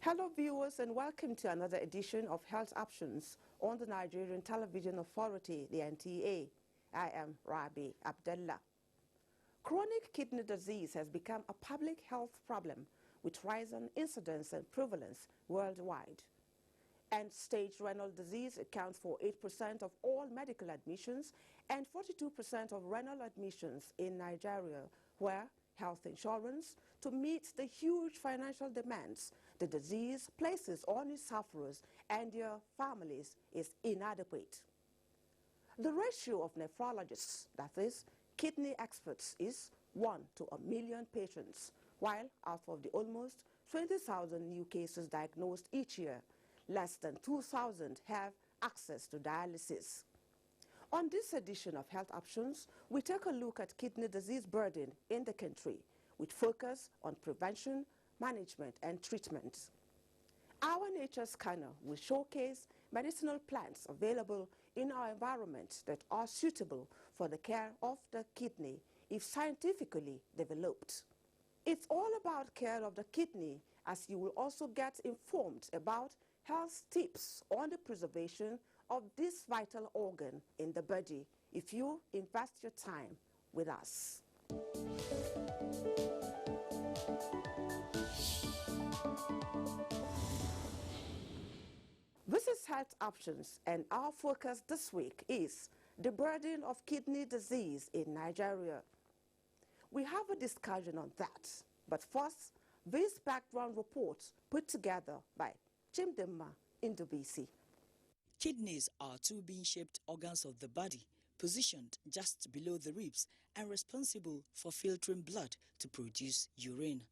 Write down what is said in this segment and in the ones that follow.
Hello viewers and welcome to another edition of Health Options on the Nigerian Television Authority, the NTA. I am Rabi Abdullah. Chronic kidney disease has become a public health problem with rising incidence and prevalence worldwide. End-stage renal disease accounts for 8% of all medical admissions and 42% of renal admissions in Nigeria, where health insurance, to meet the huge financial demands the disease places on its sufferers and their families, is inadequate. The ratio of nephrologists, that is, kidney experts, is 1 to a million patients, while out of the almost 20,000 new cases diagnosed each year, less than 2,000 have access to dialysis. On this edition of Health Options, we take a look at kidney disease burden in the country, with focus on prevention, management, and treatment. Our nature scanner will showcase medicinal plants available in our environment that are suitable for the care of the kidney if scientifically developed. It's all about care of the kidney, as you will also get informed about health tips on the preservation of this vital organ in the body if you invest your time with us. This is Health Options, and our focus this week is the burden of kidney disease in Nigeria. We have a discussion on that, but first, this background report put together by Chimdemma in BC. Kidneys are two bean-shaped organs of the body, positioned just below the ribs and responsible for filtering blood to produce urine.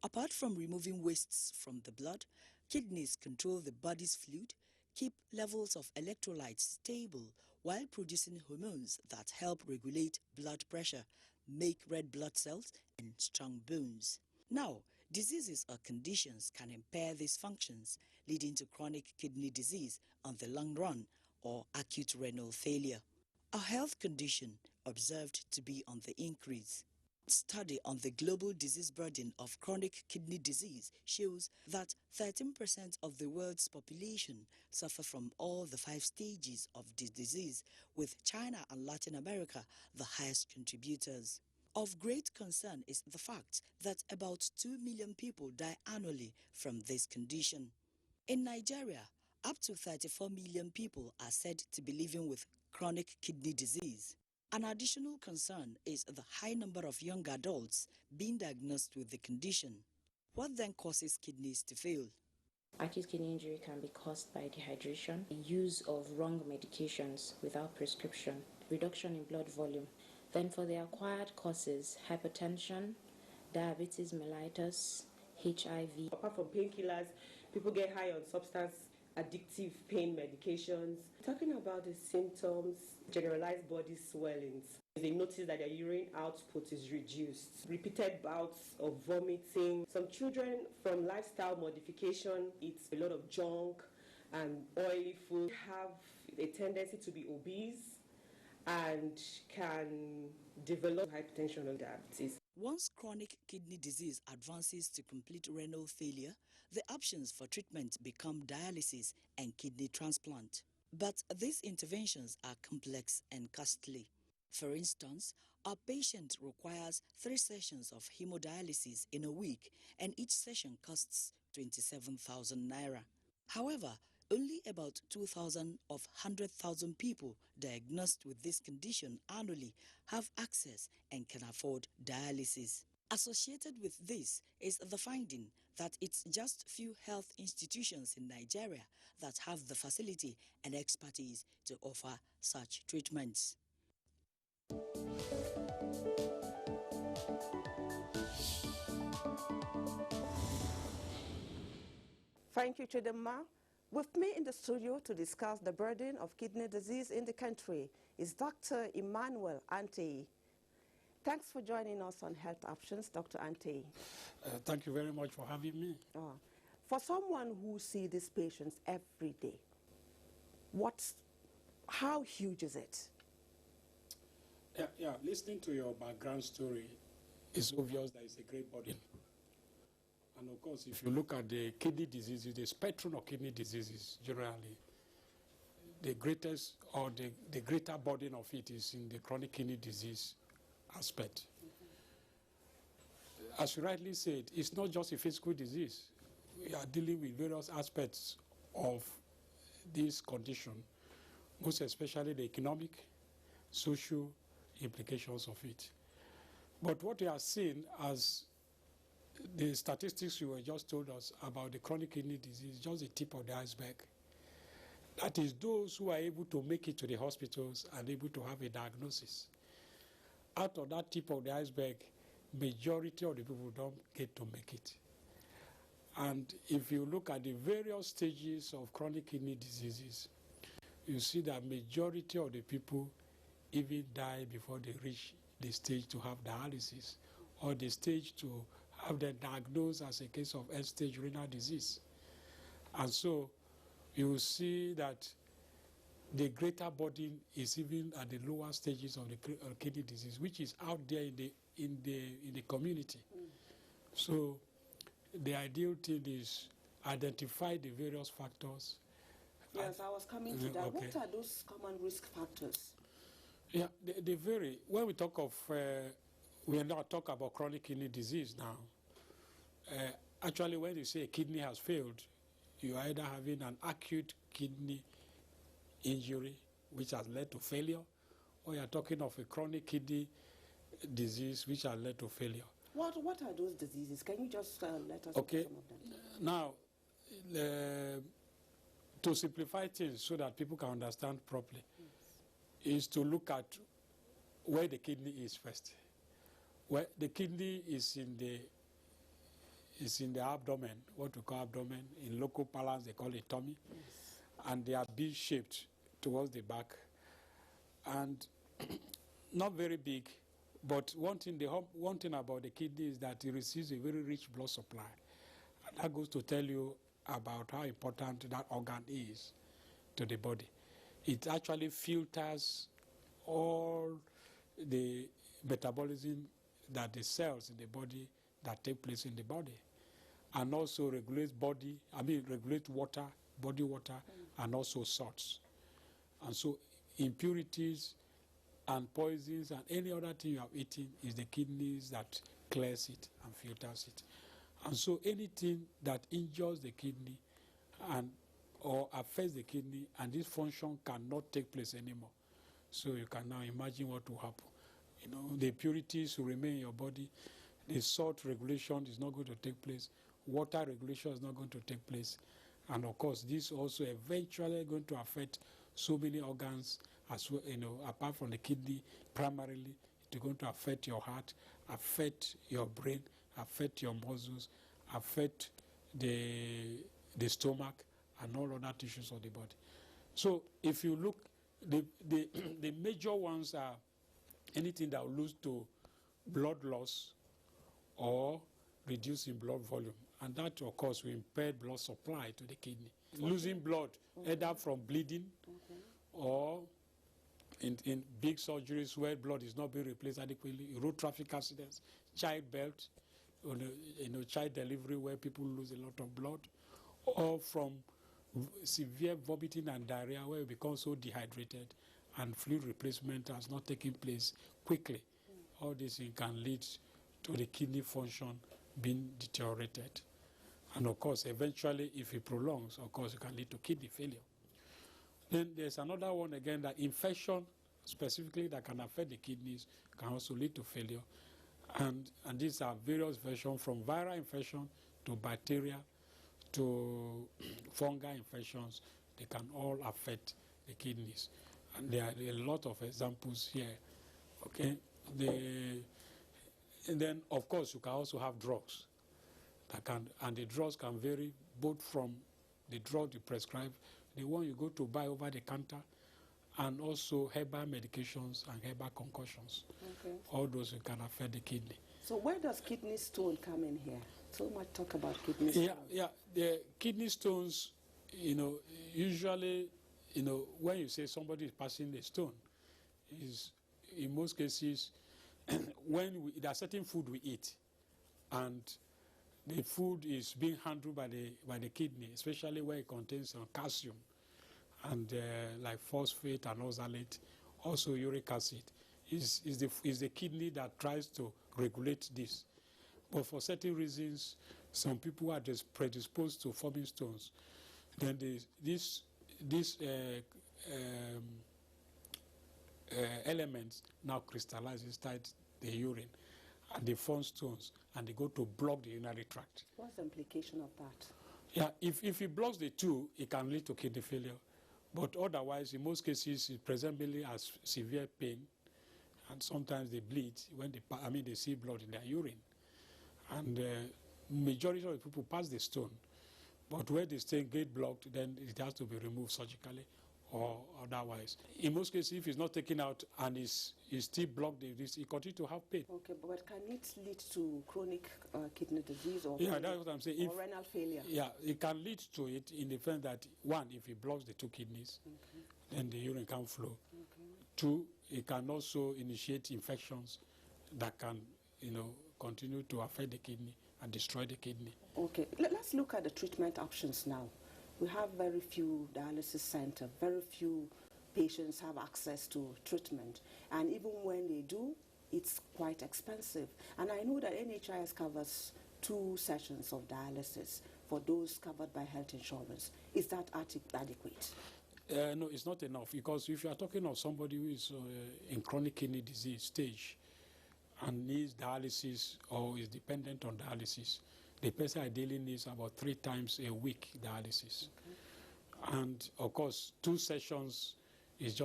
Apart from removing wastes from the blood, kidneys control the body's fluid, keep levels of electrolytes stable while producing hormones that help regulate blood pressure, make red blood cells, and strong bones. Now, diseases or conditions can impair these functions, leading to chronic kidney disease on the long run or acute renal failure. A health condition observed to be on the increase. A study on the global disease burden of chronic kidney disease shows that 13% of the world's population suffer from all the 5 stages of the disease, with China and Latin America the highest contributors. Of great concern is the fact that about 2 million people die annually from this condition. In Nigeria, up to 34 million people are said to be living with chronic kidney disease. An additional concern is the high number of young adults being diagnosed with the condition. What then causes kidneys to fail? Acute kidney injury can be caused by dehydration, the use of wrong medications without prescription, reduction in blood volume. Then for the acquired causes, hypertension, diabetes mellitus, HIV. Apart from painkillers, people get high on substance addictive pain medications. Talking about the symptoms, generalized body swellings. They notice that their urine output is reduced. Repeated bouts of vomiting. Some children from lifestyle modification eat a lot of junk and oily food, have a tendency to be obese and can develop hypertension or diabetes. Once chronic kidney disease advances to complete renal failure, the options for treatment become dialysis and kidney transplant. But these interventions are complex and costly. For instance, a patient requires 3 sessions of hemodialysis in a week, and each session costs 27,000 naira. However, only about 2,000 of 100,000 people diagnosed with this condition annually have access and can afford dialysis. Associated with this is the finding that it's just few health institutions in Nigeria that have the facility and expertise to offer such treatments. Thank you, Chidemma. With me in the studio to discuss the burden of kidney disease in the country is Dr. Emmanuel Ante. Thanks for joining us on Health Options, Dr. Ante. Thank you very much for having me. For someone who sees these patients every day, how huge is it? Listening to your background story, it's obvious that it's a great burden. And of course, if you look at the kidney diseases, the spectrum of kidney diseases, generally, the greatest or the greater burden of it is in the chronic kidney disease aspect. As you rightly said, it's not just a physical disease. We are dealing with various aspects of this condition, most especially the economic, social implications of it. But what we are seeing as the statistics you were just told us about the chronic kidney disease, just the tip of the iceberg. That is those who are able to make it to the hospitals and able to have a diagnosis. Out of that tip of the iceberg, majority of the people don't get to make it. And if you look at the various stages of chronic kidney diseases, you see that majority of the people even die before they reach the stage to have dialysis or the stage to have them diagnosed as a case of end-stage renal disease. And so you will see that the greater burden is even at the lower stages of the kidney disease, which is out there in the community. So the ideal thing is identify the various factors. Yes, I was coming to that. Okay. What are those common risk factors? Yeah, they vary. When we talk of, we are not talking about chronic kidney disease now. Actually, when you say a kidney has failed, you are either having an acute kidney injury, which has led to failure, or you are talking of a chronic kidney disease, which has led to failure. What are those diseases? Can you just let us know some of them? Now, to simplify things so that people can understand properly, is to look at where the kidney is first. Where the kidney is in the abdomen, what we call abdomen. In local parlance, they call it tummy. Yes. And they are B-shaped towards the back. And not very big, but one thing about the kidney is that it receives a very rich blood supply. And that goes to tell you about how important that organ is to the body. It actually filters all the metabolism that the cells in the body that take place in the body, and also regulates regulate water, body water, and also salts. And so impurities and poisons and any other thing you have eaten is the kidneys that clears it and filters it. And so anything that injures the kidney or affects the kidney, and this function cannot take place anymore. So you can now imagine what will happen. You know, the impurities will remain in your body. The salt regulation is not going to take place. Water regulation is not going to take place. And of course, this also eventually going to affect so many organs as well, apart from the kidney. Primarily, it's going to affect your heart, affect your brain, affect your muscles, affect the stomach, and all other tissues of the body. So if you look, the major ones are anything that will lead to blood loss or reducing blood volume. And that, of course, will impair blood supply to the kidney. Okay. Losing blood, either from bleeding or in big surgeries where blood is not being replaced adequately, road traffic accidents, childbirth, child delivery where people lose a lot of blood, or from severe vomiting and diarrhea where we become so dehydrated and fluid replacement has not taken place quickly. All this can lead to the kidney function being deteriorated. And of course, eventually, if it prolongs, of course, it can lead to kidney failure. Then there's another one again, that infection specifically that can affect the kidneys can also lead to failure. And these are various versions, from viral infection to bacteria to fungal infections. They can all affect the kidneys. And there are a lot of examples here. Okay? And then, of course, you can also have drugs. And the drugs can vary both from the drug you prescribe, the one you go to buy over the counter, and also herbal medications and herbal concoctions. Okay. All those can affect the kidney. So where does kidney stone come in here? So much talk about kidney stones. Yeah. The kidney stones, usually, when you say somebody is passing a stone, is in most cases when there are certain food we eat, and the food is being handled by the kidney, especially where it contains calcium and like phosphate and oxalate, also uric acid. Is the kidney that tries to regulate this. But for certain reasons, some people are just predisposed to forming stones. Then these elements now crystallize inside the urine, and they form stones, and they go to block the urinary tract. What's the implication of that? Yeah, if it blocks the two, it can lead to kidney failure. But otherwise, in most cases, it presumably has severe pain, and sometimes they bleed when they see blood in their urine. And majority of the people pass the stone, but where the stone get blocked, then it has to be removed surgically or otherwise. In most cases, if it's not taken out and it's still blocked, it continues to have pain. Okay, but can it lead to chronic kidney disease or, yeah, that's what I'm saying. Or renal failure? Yeah, it can lead to it in the sense that, one, if it blocks the two kidneys, then the urine can't flow. Two, it can also initiate infections that can, continue to affect the kidney and destroy the kidney. Okay, let's look at the treatment options now. We have very few dialysis centers, very few patients have access to treatment, and even when they do, it's quite expensive. And I know that NHIS covers 2 sessions of dialysis for those covered by health insurance. Is that adequate? No, it's not enough, because if you are talking of somebody who is in chronic kidney disease stage and needs dialysis or is dependent on dialysis, the person ideally needs about 3 times a week dialysis. Okay. And of course, 2 sessions is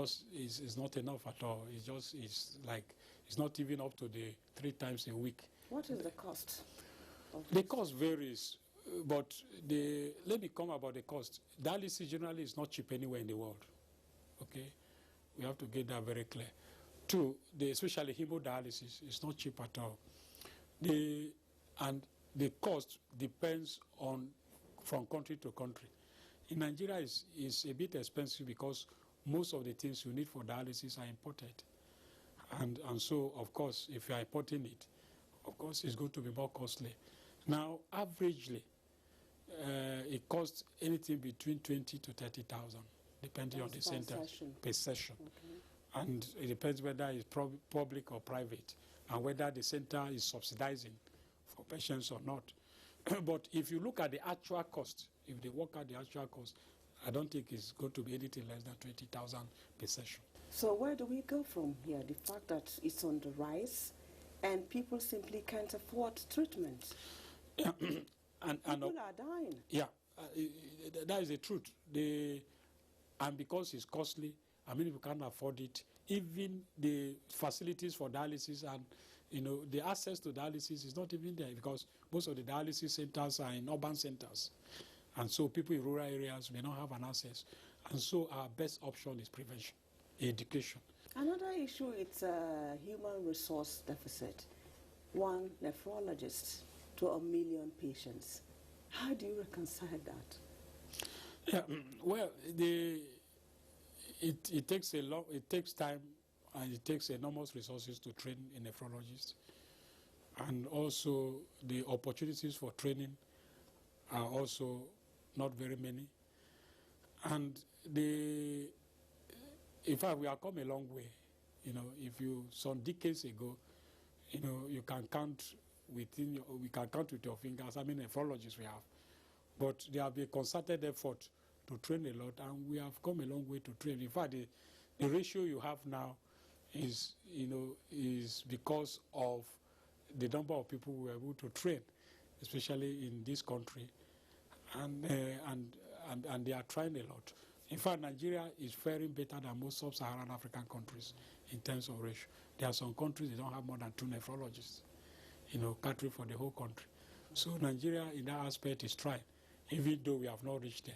not enough at all. It's not even up to the 3 times a week. What is the cost? The cost varies, but let me come about the cost. Dialysis generally is not cheap anywhere in the world. Okay, we have to get that very clear. 2, especially hemodialysis is not cheap at all. The cost depends from country to country. In Nigeria, is a bit expensive because most of the things you need for dialysis are imported. And so, of course, if you are importing it, of course, it's going to be more costly. Now, averagely, it costs anything between 20 to 30,000, depending on the center per session. Okay. And it depends whether it's public or private, and whether the center is subsidizing for patients or not. But if you look at the actual cost, if they work out the actual cost, I don't think it's going to be anything less than 20,000 per session. So where do we go from here? The fact that it's on the rise and people simply can't afford treatment. Yeah. People are dying. Yeah, that is the truth. And because it's costly, people can't afford it. Even the facilities for dialysis and the access to dialysis is not even there, because most of the dialysis centers are in urban centers. And so people in rural areas may not have an access. And so our best option is prevention, education. Another issue is human resource deficit. 1 nephrologist to 1 million patients. How do you reconcile that? Yeah, well, it takes time, and it takes enormous resources to train a nephrologist. And also the opportunities for training are also not very many. And in fact, we have come a long way. Some decades ago, you can count we can count with your fingers how many nephrologists we have. But there have been a concerted effort to train a lot, and we have come a long way to train. In fact, the ratio you have now is because of the number of people we were able to train, especially in this country, and they are trying a lot. In fact, Nigeria is faring better than most sub-Saharan African countries in terms of ratio. There are some countries that don't have more than 2 nephrologists, catering for the whole country. So Nigeria, in that aspect, is trying, even though we have not reached there.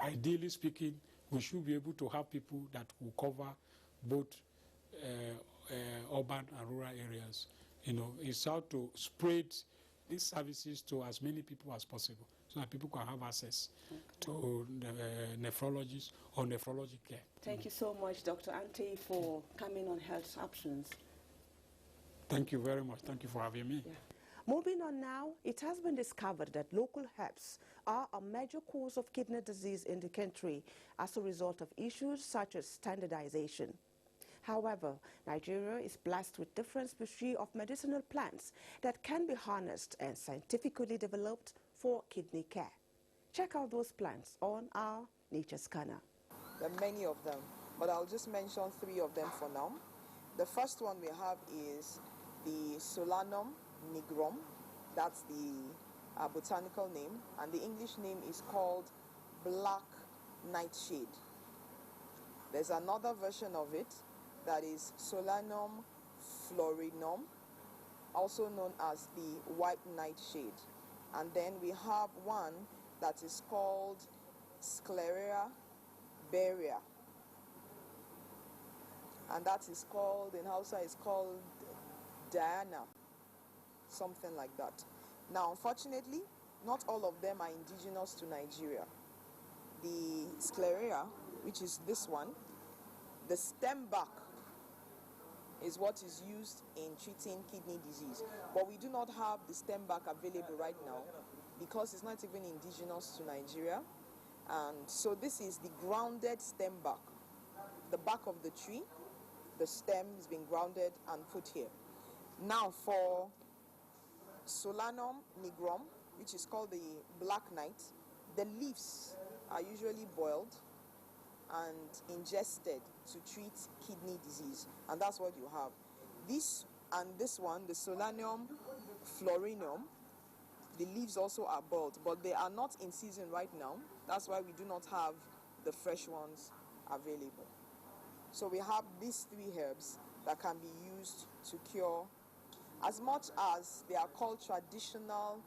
Ideally speaking, we should be able to have people that will cover both urban and rural areas. It's how to spread these services to as many people as possible, so that people can have access to nephrologists or nephrology care. Thank you so much, Dr. Ante, for coming on Health Options. Thank you very much. Thank you for having me. Yeah. Moving on now, it has been discovered that local herbs are a major cause of kidney disease in the country as a result of issues such as standardization. However, Nigeria is blessed with different species of medicinal plants that can be harnessed and scientifically developed for kidney care. Check out those plants on our Nature Scanner. There are many of them, but I'll just mention 3 of them for now. The first one we have is the Solanum nigrum. That's the botanical name, and the English name is called black nightshade. There's another version of it that is Solanum florinum, also known as the white nightshade. And then we have one that is called Scleria beria, and that is called, in Hausa, is called Diana, something like that. Now, unfortunately, not all of them are indigenous to Nigeria. The Scleria, which is this one, the stem bark is what is used in treating kidney disease. But we do not have the stem bark available right now because it's not even indigenous to Nigeria. And so this is the grounded stem bark. The bark of the tree, the stem is being grounded and put here. Now for Solanum nigrum, which is called the black night, the leaves are usually boiled and ingested to treat kidney disease, and that's what you have. This and this one, the Solanum florinum, the leaves also are boiled, but they are not in season right now. That's why we do not have the fresh ones available. So we have these 3 herbs that can be used to cure. As much as they are called traditional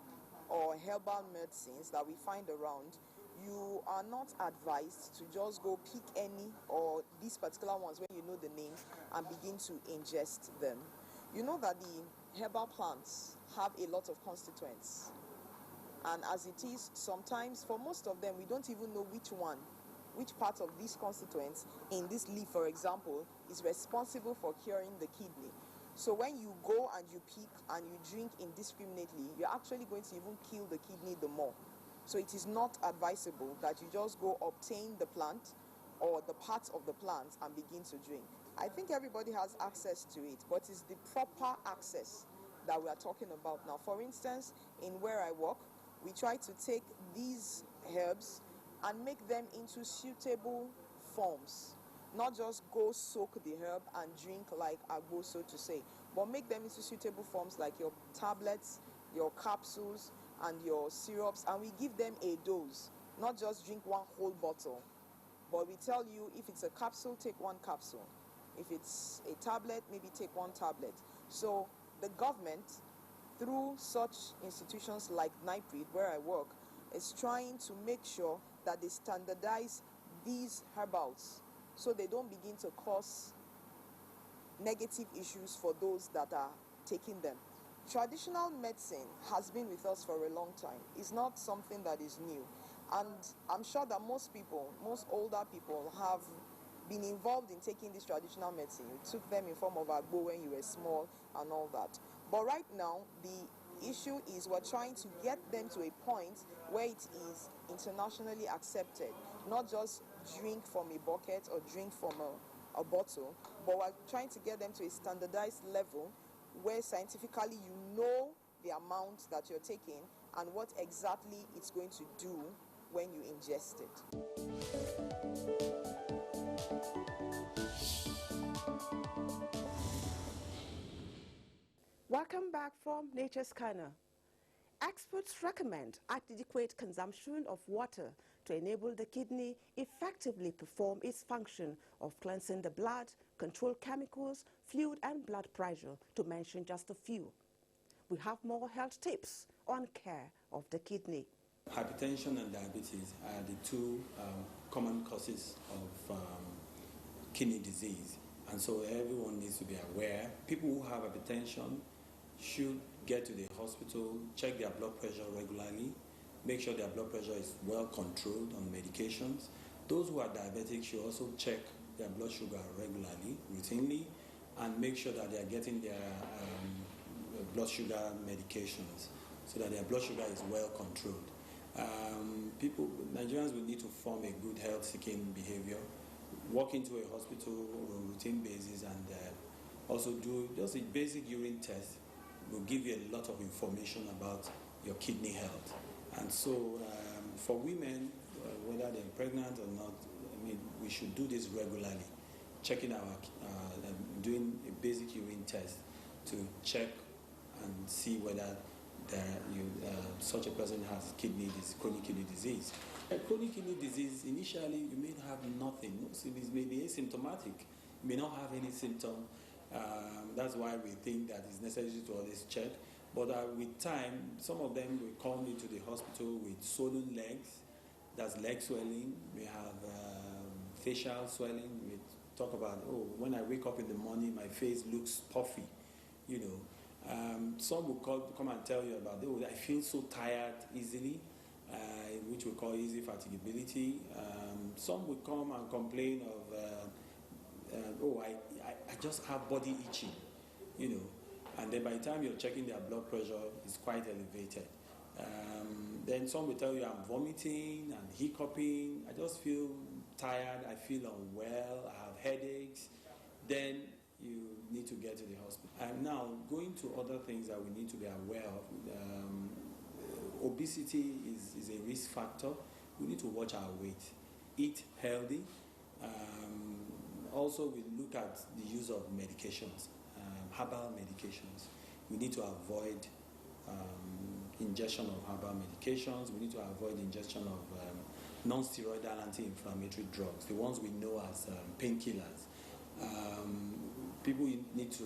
or herbal medicines that we find around, you are not advised to just go pick any or these particular ones when you know the name and begin to ingest them. You know that the herbal plants have a lot of constituents, and as it is, sometimes for most of them we don't even know which part of these constituents in this leaf, for example, is responsible for curing the kidney. So when you go and you pick and you drink indiscriminately, you're actually going to even kill the kidney the more. So it is not advisable that you just go obtain the plant or the parts of the plant and begin to drink. I think everybody has access to it, but it's the proper access that we are talking about now. For instance, in where I work, we try to take these herbs and make them into suitable forms. Not just go soak the herb and drink like agbo, so to say, but make them into suitable forms like your tablets, your capsules, and your syrups, and we give them a dose. Not just drink one whole bottle, but we tell you if it's a capsule, take 1 capsule. If it's a tablet, maybe take 1 tablet. So the government, through such institutions like NIPRID, where I work, is trying to make sure that they standardize these herbals so they don't begin to cause negative issues for those that are taking them. Traditional medicine has been with us for a long time. It's not something that is new. And I'm sure that most people, most older people, have been involved in taking this traditional medicine. You took them in form of agbo when you were small and all that. But right now, the issue is we're trying to get them to a point where it is internationally accepted. Not just drink from a bucket or drink from a bottle, but we're trying to get them to a standardized level where scientifically you know the amount that you're taking and what exactly it's going to do when you ingest it. Welcome back from Nature Scanner. Experts recommend adequate consumption of water to enable the kidney effectively perform its function of cleansing the blood, control chemicals, fluid and blood pressure, to mention just a few. We have more health tips on care of the kidney. Hypertension and diabetes are the 2 common causes of kidney disease, and so everyone needs to be aware. People who have hypertension should get to the hospital, check their blood pressure regularly, make sure their blood pressure is well controlled on medications. Those who are diabetic should also check their blood sugar regularly, routinely, and make sure that they are getting their blood sugar medications so that their blood sugar is well controlled. Nigerians will need to form a good health-seeking behavior, walk into a hospital on a routine basis, and also do just a basic urine test. Will give you a lot of information about your kidney health. And so for women, whether they're pregnant or not, I mean, we should do this regularly, checking doing a basic urine test to check and see whether such a person has chronic kidney disease. Chronic kidney disease, initially, you may have nothing. It may be asymptomatic. You may not have any symptom. That's why we think that it's necessary to always check. But with time, some of them will come into the hospital with swollen legs. That's leg swelling. We have facial swelling. We talk about, when I wake up in the morning, my face looks puffy, you know. Some will come and tell you about, I feel so tired easily, which we call easy fatigability. Some will come and complain of, I just have body itching, you know. And then by the time you're checking their blood pressure, it's quite elevated. Then some will tell you I'm vomiting and hiccuping. I just feel tired. I feel unwell. I have headaches. Then you need to get to the hospital. And now going to other things that we need to be aware of. Obesity is a risk factor. We need to watch our weight. Eat healthy. Also, we look at the use of medications. Herbal medications. We need to avoid ingestion of herbal medications. We need to avoid ingestion of non-steroidal anti-inflammatory drugs, the ones we know as painkillers. People need to,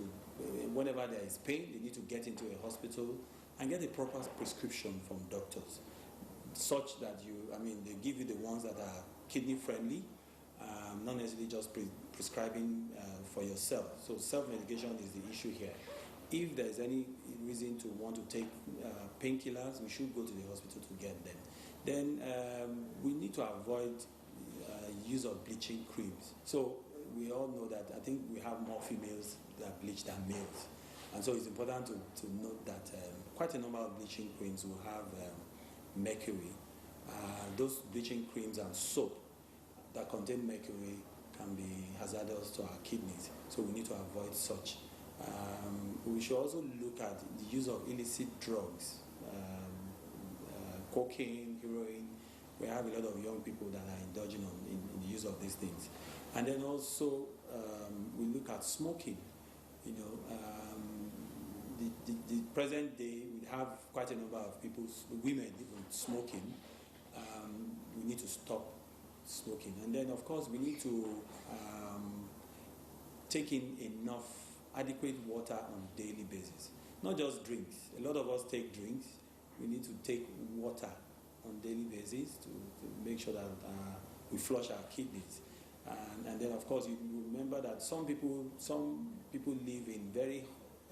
whenever there is pain, they need to get into a hospital and get a proper prescription from doctors, such that they give you the ones that are kidney friendly, not necessarily just prescribing for yourself. So self-medication is the issue here. If there's any reason to want to take painkillers, we should go to the hospital to get them. Then we need to avoid use of bleaching creams. So we all know that I think we have more females that bleach than males. And so it's important to note that quite a number of bleaching creams will have mercury. Those bleaching creams and soap that contain mercury can be hazardous to our kidneys, so we need to avoid such. We should also look at the use of illicit drugs, cocaine, heroin. We have a lot of young people that are indulging in the use of these things. And then also we look at smoking. You know, the present day, we have quite a number of people, women even smoking. We need to stop smoking. And then, of course, we need to take in enough adequate water on a daily basis. Not just drinks. A lot of us take drinks. We need to take water on a daily basis to make sure that we flush our kidneys. And then, of course, you remember that some people live in very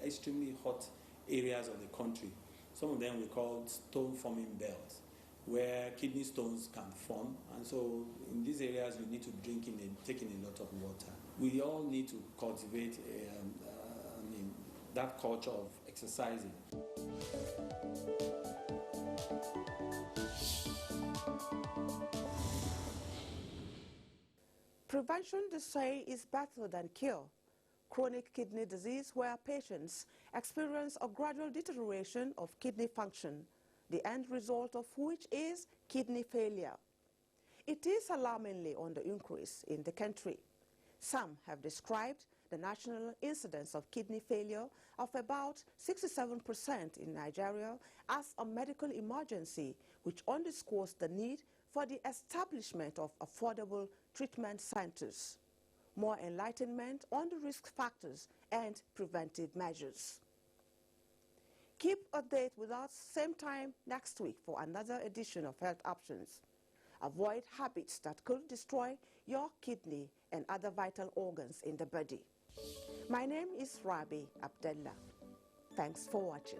extremely hot areas of the country. Some of them we call stone-forming belts, where kidney stones can form. And so in these areas, you need to take in a lot of water. We all need to cultivate that culture of exercising. Prevention, they say, is better than cure. Chronic kidney disease, where patients experience a gradual deterioration of kidney function, the end result of which is kidney failure. It is alarmingly on the increase in the country. Some have described the national incidence of kidney failure of about 67% in Nigeria as a medical emergency, which underscores the need for the establishment of affordable treatment centers. More enlightenment on the risk factors and preventive measures. Keep a date with us same time next week for another edition of Health Options. Avoid habits that could destroy your kidney and other vital organs in the body. My name is Rabi Abdullah. Thanks for watching.